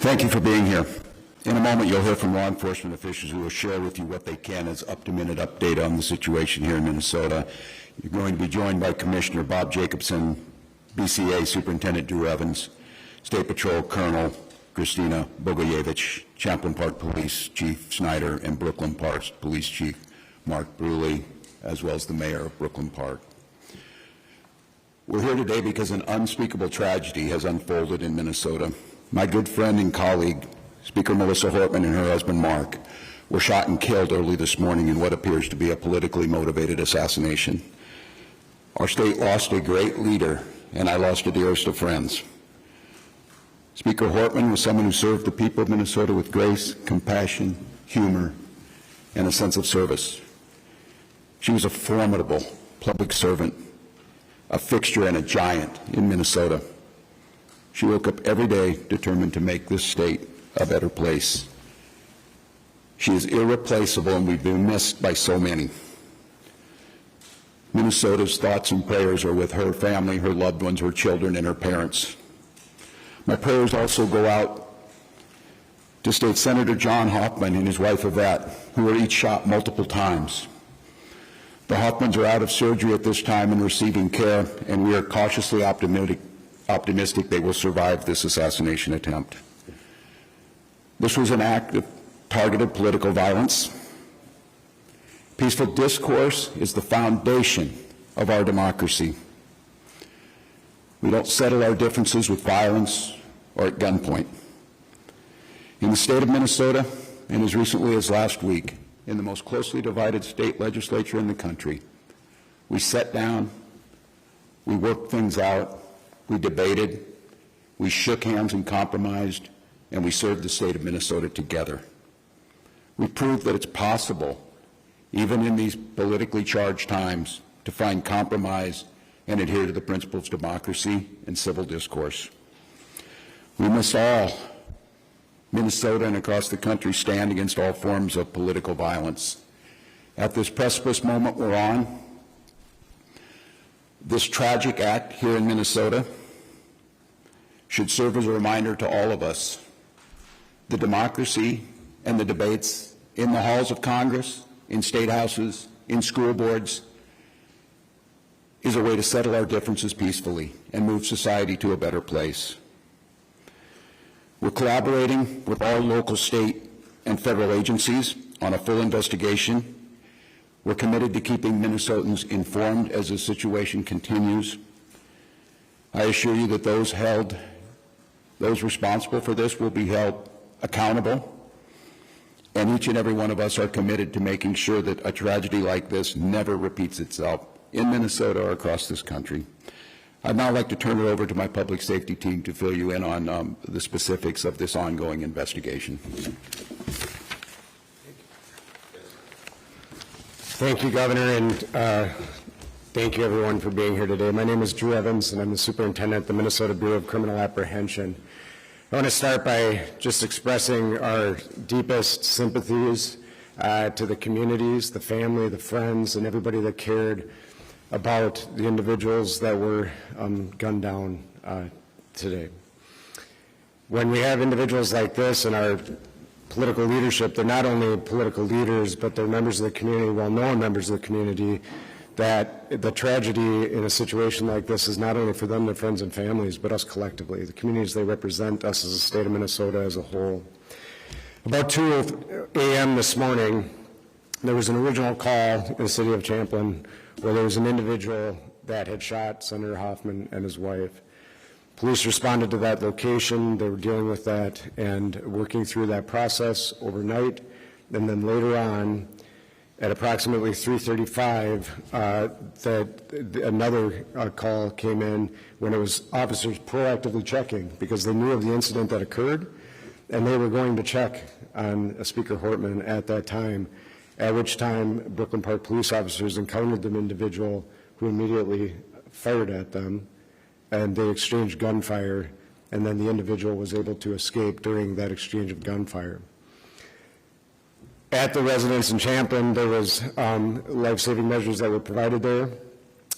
Thank you for being here. In a moment, you'll hear from law enforcement officials who will share with you what they can as up-to-minute update on the situation here in Minnesota. You're going to be joined by Commissioner Bob Jacobson, BCA Superintendent Drew Evans, State Patrol Colonel Christina Bogojevich, Champlain Park Police Chief Snyder, and Brooklyn Park Police Chief Mark Bruley, as well as the Mayor of Brooklyn Park. We're here today because an unspeakable tragedy has unfolded in Minnesota. My good friend and colleague, Speaker Melissa Hortman, and her husband Mark were shot and killed early this morning in what appears to be a politically motivated assassination. Our state lost a great leader, and I lost a dearest of friends. Speaker Hortman was someone who served the people of Minnesota with grace, compassion, humor, and a sense of service. She was a formidable public servant, a fixture and a giant in Minnesota. She woke up every day determined to make this state a better place. She is irreplaceable, and we've been missed by so many. Minnesota's thoughts and prayers are with her family, her loved ones, her children, and her parents. My prayers also go out to State Senator John Hoffman and his wife Yvette, who were each shot multiple times. The Hoffmans are out of surgery at this time and receiving care, and we are cautiously optimistic they will survive this assassination attempt. This was an act of targeted political violence. Peaceful discourse is the foundation of our democracy. We don't settle our differences with violence or at gunpoint. In the state of Minnesota, and as recently as last week, in the most closely divided state legislature in the country, we sat down, we worked things out, we debated, we shook hands and compromised, and we served the state of Minnesota together. We proved that it's possible, even in these politically charged times, to find compromise and adhere to the principles of democracy and civil discourse. We must all, Minnesota and across the country, stand against all forms of political violence. At this precipice moment we're on, this tragic act here in Minnesota should serve as a reminder to all of us. The democracy and the debates in the halls of Congress, in state houses, in school boards, is a way to settle our differences peacefully and move society to a better place. We're collaborating with all local, state, and federal agencies on a full investigation. We're committed to keeping Minnesotans informed as the situation continues. I assure you that those responsible for this will be held accountable, and each and every one of us are committed to making sure that a tragedy like this never repeats itself in Minnesota or across this country. I'd now like to turn it over to my public safety team to fill you in on the specifics of this ongoing investigation. Thank you, Governor, and thank you, everyone, for being here today. My name is Drew Evans, and I'm the superintendent at the Minnesota Bureau of Criminal Apprehension. I want to start by just expressing our deepest sympathies to the communities, the family, the friends, and everybody that cared about the individuals that were gunned down today. When we have individuals like this in our political leadership, they're not only political leaders, but they're members of the community, well-known members of the community, that the tragedy in a situation like this is not only for them, their friends and families, but us collectively, the communities they represent, us as a state of Minnesota as a whole. About 2 a.m. this morning, there was an original call in the city of Champlain where there was an individual that had shot Senator Hoffman and his wife. Police responded to that location. They were dealing with that and working through that process overnight. And then later on, at approximately 3:35, another call came in when it was officers proactively checking because they knew of the incident that occurred, and they were going to check on Speaker Hortman at that time, at which time Brooklyn Park police officers encountered an individual who immediately fired at them, and they exchanged gunfire, and then the individual was able to escape during that exchange of gunfire. At the residence in Champlain, there was life-saving measures that were provided there.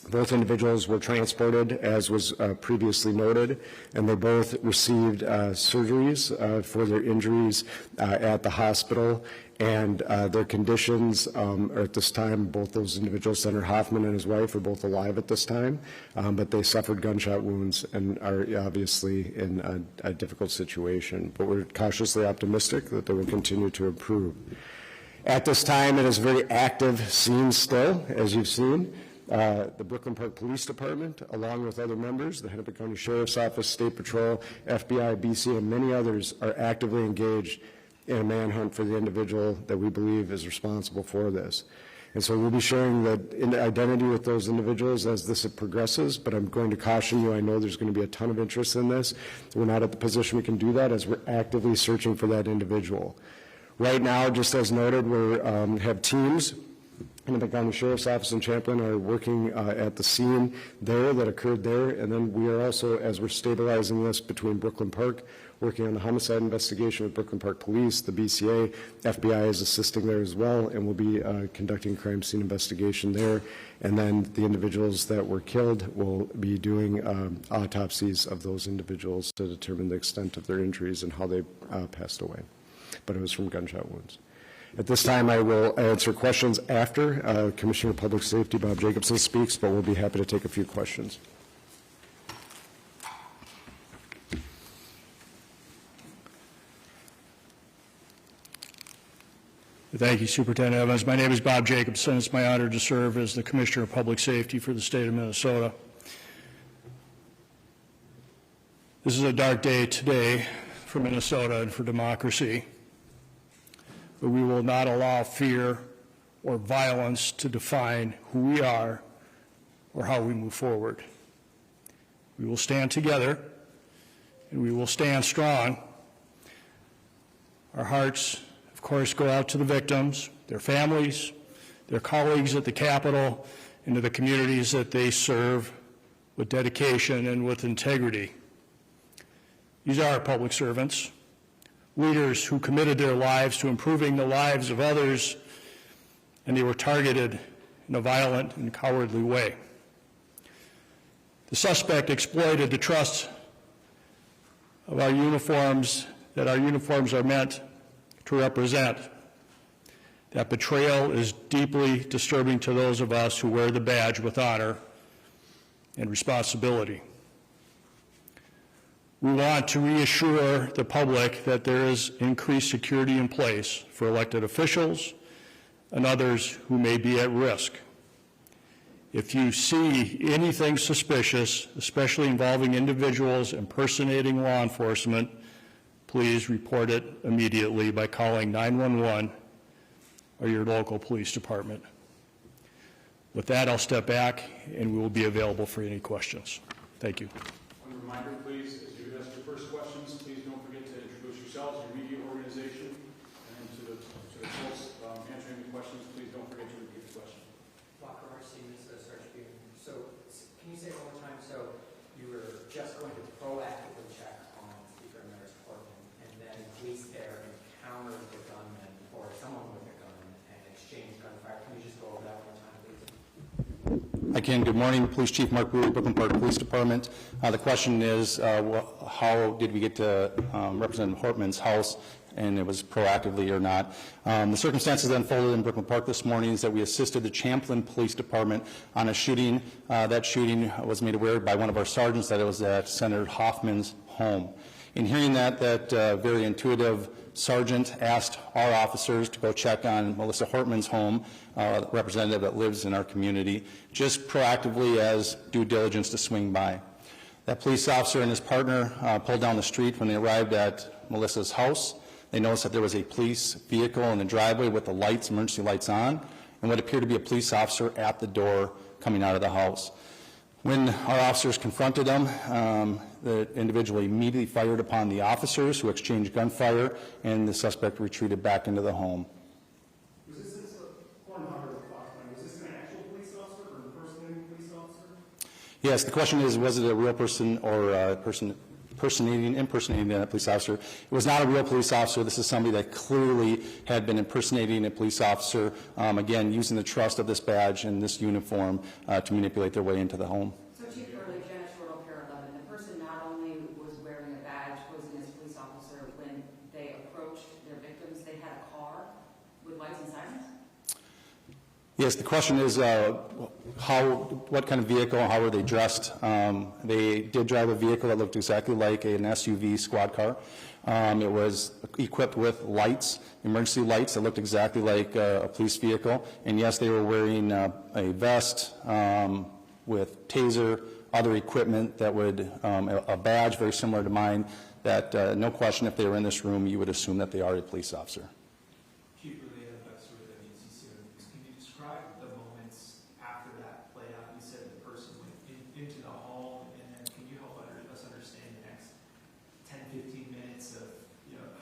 Both individuals were transported, as was previously noted, and they both received surgeries for their injuries at the hospital, and their conditions are at this time, both those individuals, Senator Hoffman and his wife, are both alive at this time, but they suffered gunshot wounds and are obviously in a difficult situation. But we're cautiously optimistic that they will continue to improve. At this time, it is a very active scene still, as you've seen. The Brooklyn Park Police Department, along with other members, the Hennepin County Sheriff's Office, State Patrol, FBI, BC, and many others are actively engaged in a manhunt for the individual that we believe is responsible for this. And so we'll be sharing the identity with those individuals as this progresses, but I'm going to caution you, I know there's going to be a ton of interest in this. We're not at the position we can do that as we're actively searching for that individual. Right now, just as noted, we have teams in the County Sheriff's Office and Champlain are working at the scene there that occurred there, and then we are also, as we're stabilizing this between Brooklyn Park, working on the homicide investigation with Brooklyn Park Police, the BCA, FBI is assisting there as well, and we'll be conducting a crime scene investigation there, and then the individuals that were killed will be doing autopsies of those individuals to determine the extent of their injuries and how they passed away. But it was from gunshot wounds. At this time, I will answer questions after Commissioner of Public Safety Bob Jacobson speaks, but we'll be happy to take a few questions. Thank you, Superintendent Evans. My name is Bob Jacobson. It's my honor to serve as the Commissioner of Public Safety for the state of Minnesota. This is a dark day today for Minnesota and for democracy. But we will not allow fear or violence to define who we are or how we move forward. We will stand together and we will stand strong. Our hearts, of course, go out to the victims, their families, their colleagues at the Capitol, and to the communities that they serve with dedication and with integrity. These are public servants, leaders who committed their lives to improving the lives of others, and they were targeted in a violent and cowardly way. The suspect exploited the trust of our uniforms, that our uniforms are meant to represent. That betrayal is deeply disturbing to those of us who wear the badge with honor and responsibility. We want to reassure the public that there is increased security in place for elected officials and others who may be at risk. If you see anything suspicious, especially involving individuals impersonating law enforcement, please report it immediately by calling 911 or your local police department. With that, I'll step back and we will be available for any questions. Thank you. One reminder, please, as you ask your first questions, please don't forget to introduce yourselves, your media organization, and to the folks answering the questions, please don't forget to repeat the question. Locker RC, Minnesota Search Bureau. So, can you say it one more time? So, you were just going to proactively check on Speaker Emeritus Hortman, and then police there encountered the gunman or someone with a gun and exchanged gunfire. Can you just go over that one more time, please? I can. Good morning, Police Chief Mark Brewer, Brooklyn Park Police Department. The question is, how did we get to Representative Hortman's house, and it was proactively or not? The circumstances that unfolded in Brooklyn Park this morning is that we assisted the Champlain Police Department on a shooting. That shooting was made aware by one of our sergeants that it was at Senator Hoffman's home. In hearing that very intuitive sergeant asked our officers to go check on Melissa Hortman's home, a representative that lives in our community, just proactively as due diligence to swing by. That police officer and his partner pulled down the street when they arrived at Melissa's house. They noticed that there was a police vehicle in the driveway with the lights, emergency lights on, and what appeared to be a police officer at the door coming out of the house. When our officers confronted them, the individual immediately fired upon the officers, who exchanged gunfire, and the suspect retreated back into the home. Was this an actual police officer or impersonating a police officer? Yes, the question is, was it a real person or a person impersonating a police officer. It was not a real police officer. This is somebody that clearly had been impersonating a police officer, again, using the trust of this badge and this uniform to manipulate their way into the home. So Chief Early, Janet Shortle, Pier 11, the person not only was wearing a badge, posing as a police officer, when they approached their victims, they had a car with lights and sirens? Yes, the question is what kind of vehicle, how were they dressed? They did drive a vehicle that looked exactly like an SUV squad car. It was equipped with lights, emergency lights that looked exactly like a police vehicle. And yes, they were wearing a vest with taser, other equipment that would, a badge very similar to mine, that no question if they were in this room, you would assume that they are a police officer. Chief Relay Investor with WCCO. Can you describe the moments after that played out? You said the person went into the home, and then can you help us understand the next 10, 15 minutes of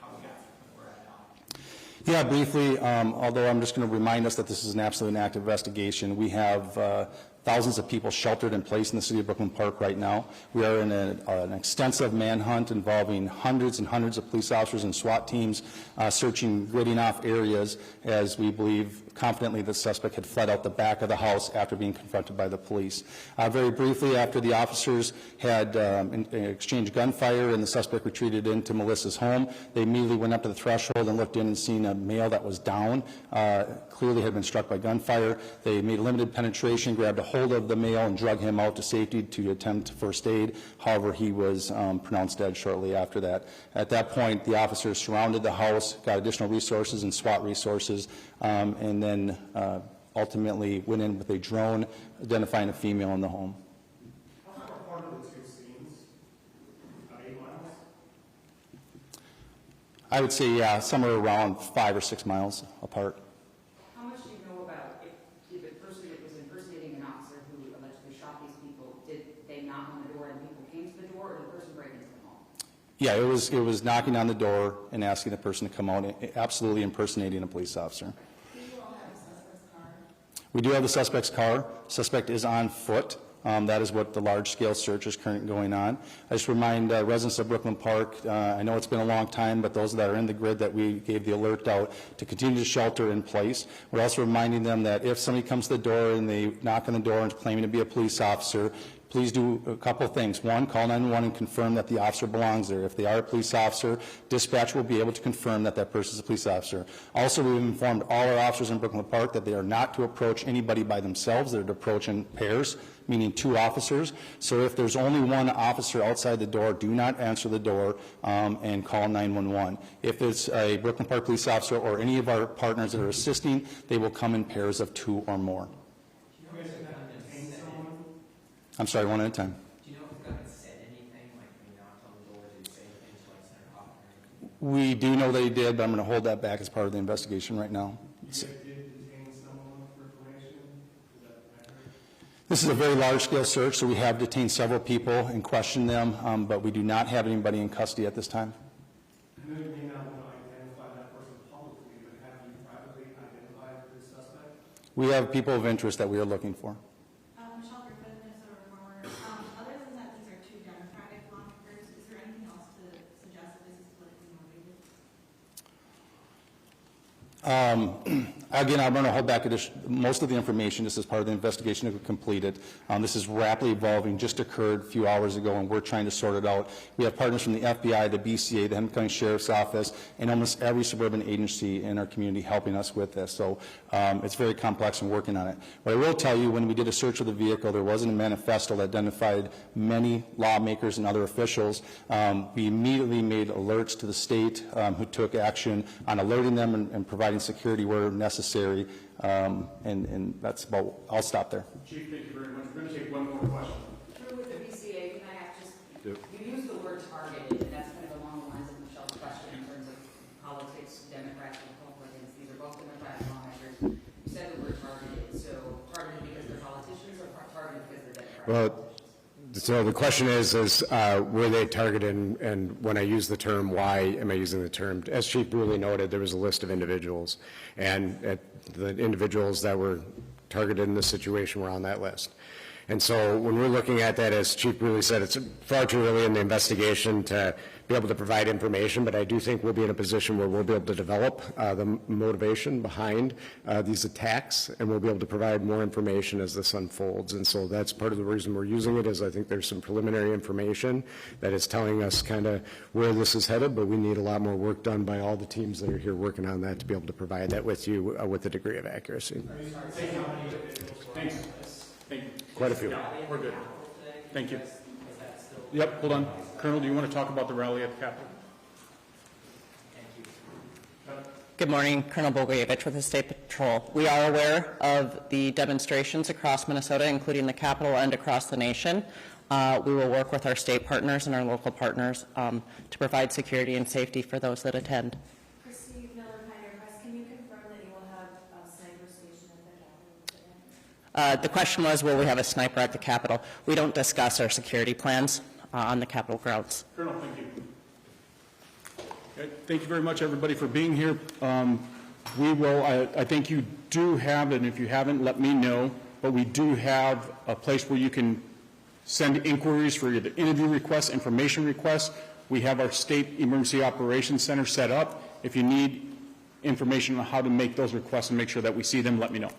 how we got to where we're at now? Yeah, briefly, although I'm just going to remind us that this is an absolutely active investigation. We have thousands of people sheltered in place in the city of Brooklyn Park right now. We are in an extensive manhunt involving hundreds and hundreds of police officers and SWAT teams searching, gridding off areas as we believe confidently the suspect had fled out the back of the house after being confronted by the police. Very briefly, after the officers had exchanged gunfire and the suspect retreated into Melissa's home, they immediately went up to the threshold and looked in and seen a male that was down, clearly had been struck by gunfire. They made limited penetration, grabbed a hold of the male and drug him out to safety to attempt first aid. However, he was pronounced dead shortly after that. At that point, the officers surrounded the house, got additional resources and SWAT resources, and then ultimately went in with a drone identifying a female in the home. How far apart are the two scenes? About 8 miles? I would say, yeah, somewhere around 5 or 6 miles apart. How much do you know about if the person that was impersonating an officer who allegedly shot these people, did they knock on the door and people came to the door, or did the person break into the home? Yeah, it was knocking on the door and asking the person to come out, absolutely impersonating a police officer. Do you all have a suspect's car? We do have the suspect's car. Suspect is on foot. That is what the large-scale search is currently going on. I just remind residents of Brooklyn Park, I know it's been a long time, but those that are in the grid that we gave the alert out to continue to shelter in place. We're also reminding them that if somebody comes to the door and they knock on the door and is claiming to be a police officer, please do a couple of things. One, call 911 and confirm that the officer belongs there. If they are a police officer, dispatch will be able to confirm that that person is a police officer. Also, we've informed all our officers in Brooklyn Park that they are not to approach anybody by themselves. They're to approach in pairs, meaning 2 officers. So if there's only 1 officer outside the door, do not answer the door and call 911. If it's a Brooklyn Park police officer or any of our partners that are assisting, they will come in pairs of 2 or more. I'm sorry, one at a time. Do you know if the gunman said anything, like when he knocked on the door, did he say anything to like Senator Hoffman? We do know that he did, but I'm going to hold that back as part of the investigation right now. This is a very large-scale search, so we have detained several people and questioned them, but we do not have anybody in custody at this time. I know you may not want to identify that person publicly, but have you privately identified the suspect? We have people of interest that we are looking for. Michelle Griffin, Minnesota Reformer. Other than that, these are 2 Democratic lawmakers. Is there anything else to suggest that this is politically motivated? Again, I'm going to hold back most of the information. This is part of the investigation that we completed. This is rapidly evolving, just occurred a few hours ago, and we're trying to sort it out. We have partners from the FBI, the BCA, the Hennepin County Sheriff's Office, and almost every suburban agency in our community helping us with this. So it's very complex and working on it. What I will tell you, when we did a search of the vehicle, there wasn't a manifesto that identified many lawmakers and other officials. We immediately made alerts to the state who took action on alerting them and providing security where necessary. And that's about, I'll stop there. Chief, thank you very much. We're going to take one more question. True with the BCA, can I ask you use the word targeted, and that's kind of along the lines of Michelle's question in terms of politics, Democrats and Republicans. These are both Democratic lawmakers. You said the word targeted. So targeted because they're politicians or targeted because they're Democrats? Well, so the question is were they targeted, and when I use the term, why am I using the term? As Chief Bruley noted, there was a list of individuals, and the individuals that were targeted in this situation were on that list. And so when we're looking at that, as Chief Bruley said, it's far too early in the investigation to be able to provide information, but I do think we'll be in a position where we'll be able to develop the motivation behind these attacks, and we'll be able to provide more information as this unfolds. And so that's part of the reason we're using it, is I think there's some preliminary information that is telling us kind of where this is headed, but we need a lot more work done by all the teams that are here working on that to be able to provide that with you with a degree of accuracy. Thank you. Thank you. Quite a few. We're good. Thank you. Yep, hold on. Colonel, do you want to talk about the rally at the Capitol? Good morning, Colonel Bogoyevich with the State Patrol. We are aware of the demonstrations across Minnesota, including the Capitol and across the nation. We will work with our state partners and our local partners to provide security and safety for those that attend. Christy Miller, Pioneer Press, can you confirm that you will have a sniper station at the Capitol? The question was, will we have a sniper at the Capitol? We don't discuss our security plans on the Capitol grounds. Colonel, thank you. Okay, thank you very much, everybody, for being here. We will, I think you do have, and if you haven't, let me know, but we do have a place where you can send inquiries for either interview requests, information requests. We have our State Emergency Operations Center set up. If you need information on how to make those requests and make sure that we see them, let me know.